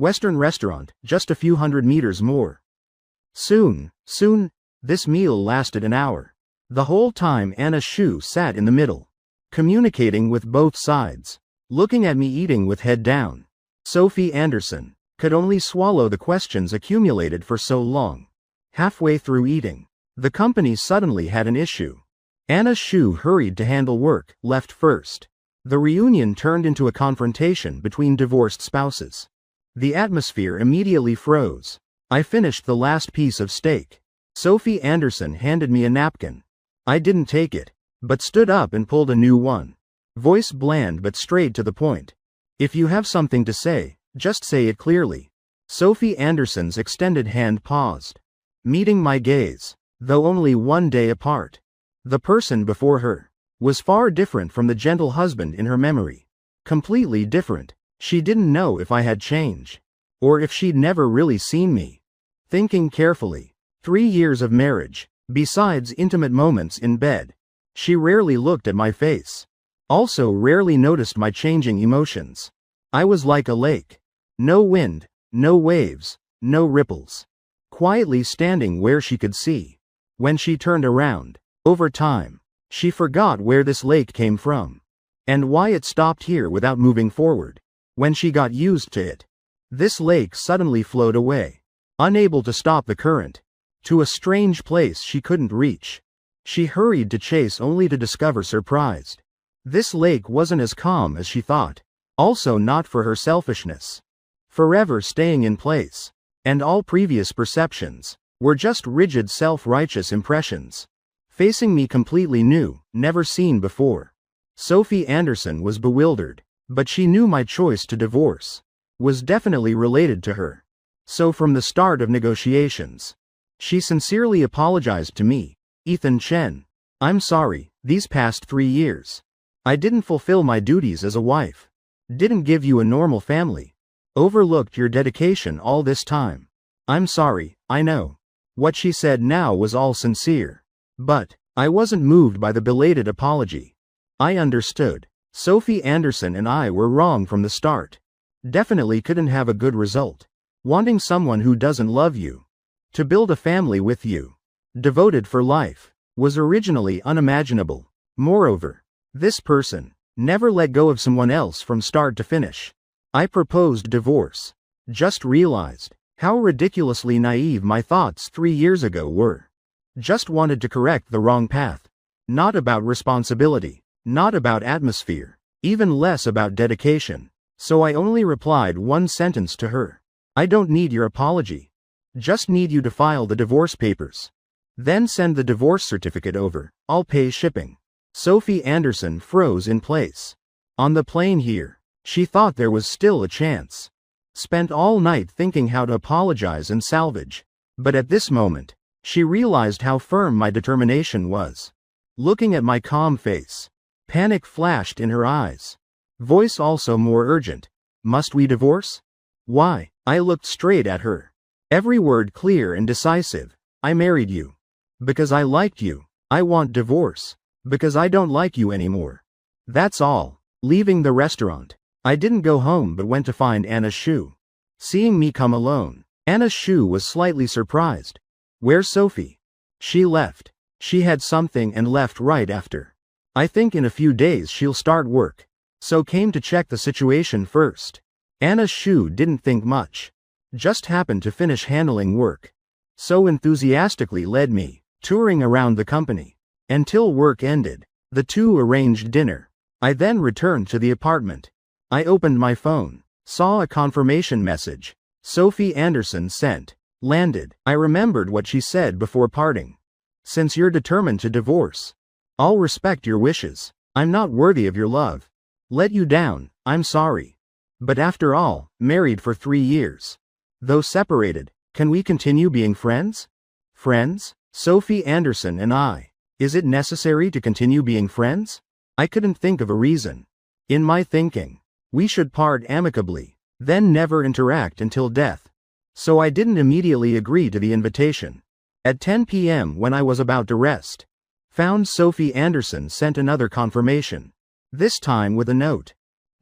Western restaurant, just a few hundred meters more. Soon. This meal lasted an hour. The whole time Anna Shu sat in the middle, communicating with both sides, looking at me eating with head down. Sophie Anderson could only swallow the questions accumulated for so long. Halfway through eating, the company suddenly had an issue. Anna Shu hurried to handle work, left first. The reunion turned into a confrontation between divorced spouses. The atmosphere immediately froze. I finished the last piece of steak. Sophie Anderson handed me a napkin. I didn't take it, but stood up and pulled a new one. Voice bland but straight to the point. If you have something to say, just say it clearly. Sophie Anderson's extended hand paused, meeting my gaze, though only 1 day apart. The person before her was far different from the gentle husband in her memory. Completely different. She didn't know if I had changed, or if she'd never really seen me. Thinking carefully, 3 years of marriage, besides intimate moments in bed, she rarely looked at my face. Also rarely noticed my changing emotions. I was like a lake. No wind, no waves, no ripples. Quietly standing where she could see. When she turned around, over time, she forgot where this lake came from, and why it stopped here without moving forward. When she got used to it, this lake suddenly flowed away, unable to stop the current, to a strange place she couldn't reach. She hurried to chase only to discover surprised. This lake wasn't as calm as she thought, also not for her selfishness. Forever staying in place, and all previous perceptions were just rigid self-righteous impressions. Facing me completely new, never seen before. Sophie Anderson was bewildered, but she knew my choice to divorce was definitely related to her. So from the start of negotiations, she sincerely apologized to me. Ethan Chen, I'm sorry, these past 3 years, I didn't fulfill my duties as a wife. Didn't give you a normal family. Overlooked your dedication all this time. I'm sorry, I know. What she said now was all sincere. But I wasn't moved by the belated apology. I understood. Sophie Anderson and I were wrong from the start. Definitely couldn't have a good result. Wanting someone who doesn't love you, to build a family with you, devoted for life, was originally unimaginable. Moreover, this person never let go of someone else from start to finish. I proposed divorce. Just realized how ridiculously naive my thoughts 3 years ago were. Just wanted to correct the wrong path. Not about responsibility, not about atmosphere, even less about dedication. So I only replied one sentence to her. I don't need your apology. Just need you to file the divorce papers. Then send the divorce certificate over. I'll pay shipping. Sophie Anderson froze in place. On the plane here, she thought there was still a chance. Spent all night thinking how to apologize and salvage. But at this moment, she realized how firm my determination was. Looking at my calm face, panic flashed in her eyes. Voice also more urgent. Must we divorce? Why? I looked straight at her. Every word clear and decisive. I married you because I liked you. I want divorce because I don't like you anymore. That's all. Leaving the restaurant, I didn't go home but went to find Anna Shu. Seeing me come alone, Anna Shu was slightly surprised. Where's Sophie? She left. She had something and left right after. I think in a few days she'll start work. So came to check the situation first. Anna Shu didn't think much. Just happened to finish handling work. So enthusiastically led me, touring around the company. Until work ended, the two arranged dinner. I then returned to the apartment. I opened my phone, saw a confirmation message. Sophie Anderson sent. Landed. I remembered what she said before parting. Since you're determined to divorce, I'll respect your wishes. I'm not worthy of your love. Let you down, I'm sorry. But after all, married for 3 years. Though separated, can we continue being friends? Friends? Sophie Anderson and I. Is it necessary to continue being friends? I couldn't think of a reason. In my thinking, we should part amicably, then never interact until death. So I didn't immediately agree to the invitation. At 10 p.m. when I was about to rest, found Sophie Anderson sent another confirmation. This time with a note.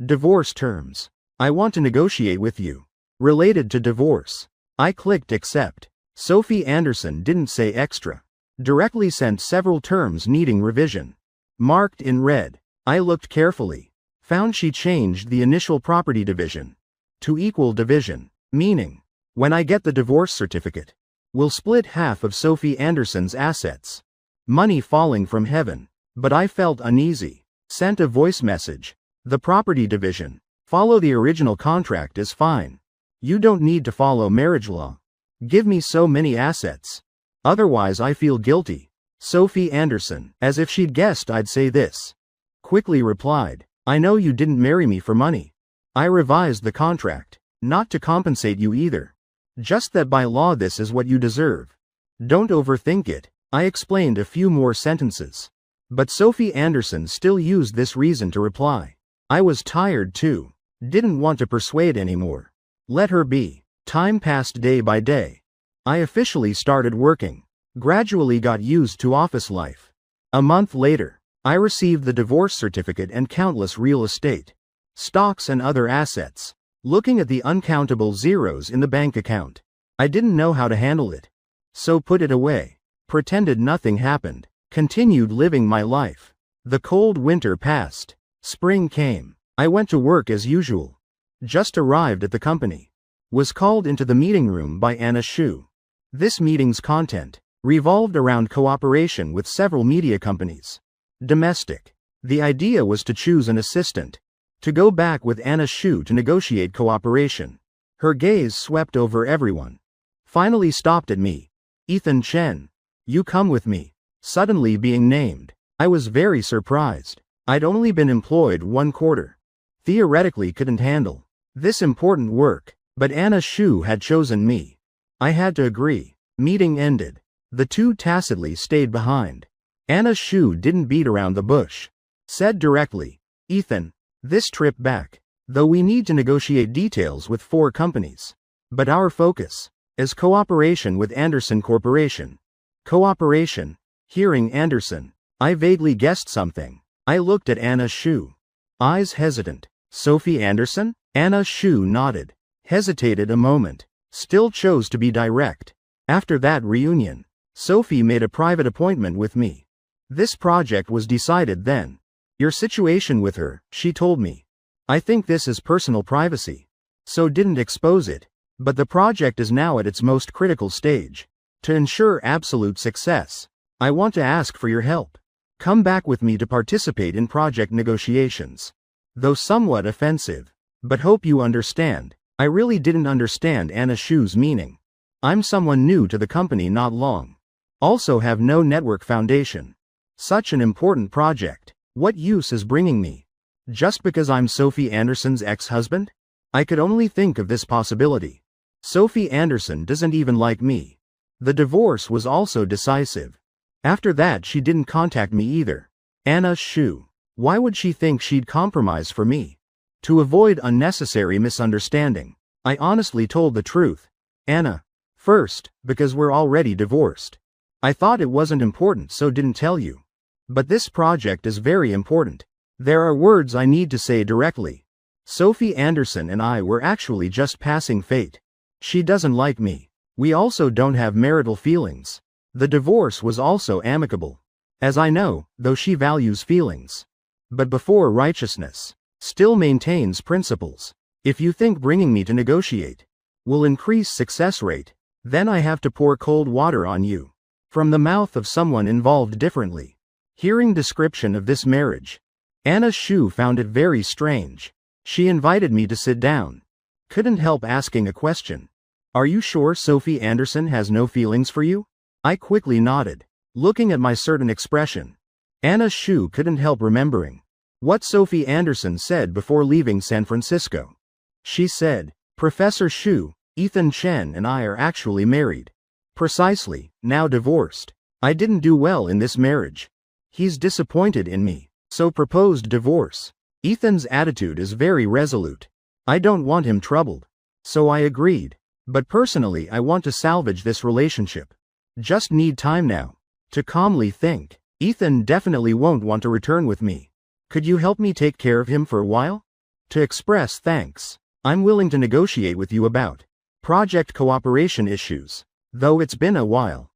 Divorce terms. I want to negotiate with you. Related to divorce. I clicked accept. Sophie Anderson didn't say extra. Directly sent several terms needing revision. Marked in red. I looked carefully. Found she changed the initial property division to equal division. Meaning, when I get the divorce certificate, we'll split half of Sophie Anderson's assets. Money falling from heaven. But I felt uneasy. Sent a voice message. The property division. Follow the original contract is fine. You don't need to follow marriage law. Give me so many assets. Otherwise I feel guilty. Sophie Anderson, as if she'd guessed I'd say this, quickly replied, I know you didn't marry me for money. I revised the contract, not to compensate you either. Just that by law this is what you deserve. Don't overthink it. I explained a few more sentences. But Sophie Anderson still used this reason to reply. I was tired too. Didn't want to persuade anymore. Let her be. Time passed day by day. I officially started working. Gradually got used to office life. A month later, I received the divorce certificate and countless real estate, stocks and other assets. Looking at the uncountable zeros in the bank account, I didn't know how to handle it. So put it away. Pretended nothing happened. Continued living my life. The cold winter passed. Spring came. I went to work as usual. Just arrived at the company. Was called into the meeting room by Anna Shu. This meeting's content revolved around cooperation with several media companies. Domestic. The idea was to choose an assistant. To go back with Anna Shu to negotiate cooperation. Her gaze swept over everyone. Finally stopped at me. Ethan Chen. You come with me. Suddenly being named. I was very surprised. I'd only been employed 1 quarter. Theoretically couldn't handle this important work, but Anna Shu had chosen me. I had to agree. Meeting ended. The two tacitly stayed behind. Anna Shu didn't beat around the bush. Said directly, Ethan, this trip back, though we need to negotiate details with 4 companies. But our focus is cooperation with Anderson Corporation. Cooperation. Hearing Anderson, I vaguely guessed something. I looked at Anna Shu. Eyes hesitant. Sophie Anderson? Anna Shu nodded. Hesitated a moment. Still chose to be direct. After that reunion, Sophie made a private appointment with me. This project was decided then. Your situation with her, she told me. I think this is personal privacy. So didn't expose it. But the project is now at its most critical stage. To ensure absolute success, I want to ask for your help. Come back with me to participate in project negotiations. Though somewhat offensive. But hope you understand. I really didn't understand Anna Shu's meaning. I'm someone new to the company, not long. Also have no network foundation. Such an important project. What use is bringing me? Just because I'm Sophie Anderson's ex-husband? I could only think of this possibility. Sophie Anderson doesn't even like me. The divorce was also decisive. After that she didn't contact me either. Anna Shu. Why would she think she'd compromise for me? To avoid unnecessary misunderstanding, I honestly told the truth. Anna. First, because we're already divorced. I thought it wasn't important so didn't tell you. But this project is very important. There are words I need to say directly. Sophie Anderson and I were actually just passing fate. She doesn't like me. We also don't have marital feelings. The divorce was also amicable. As I know, though she values feelings. But before righteousness, still maintains principles. If you think bringing me to negotiate will increase success rate, then I have to pour cold water on you. From the mouth of someone involved differently. Hearing description of this marriage, Anna Shu found it very strange. She invited me to sit down. Couldn't help asking a question. Are you sure Sophie Anderson has no feelings for you? I quickly nodded, looking at my certain expression. Anna Shu couldn't help remembering what Sophie Anderson said before leaving San Francisco. She said, Professor Shu, Ethan Chen and I are actually married. Precisely, now divorced. I didn't do well in this marriage. He's disappointed in me, so proposed divorce. Ethan's attitude is very resolute. I don't want him troubled. So I agreed. But personally I want to salvage this relationship. Just need time now to calmly think. Ethan definitely won't want to return with me. Could you help me take care of him for a while? To express thanks, I'm willing to negotiate with you about project cooperation issues. Though it's been a while.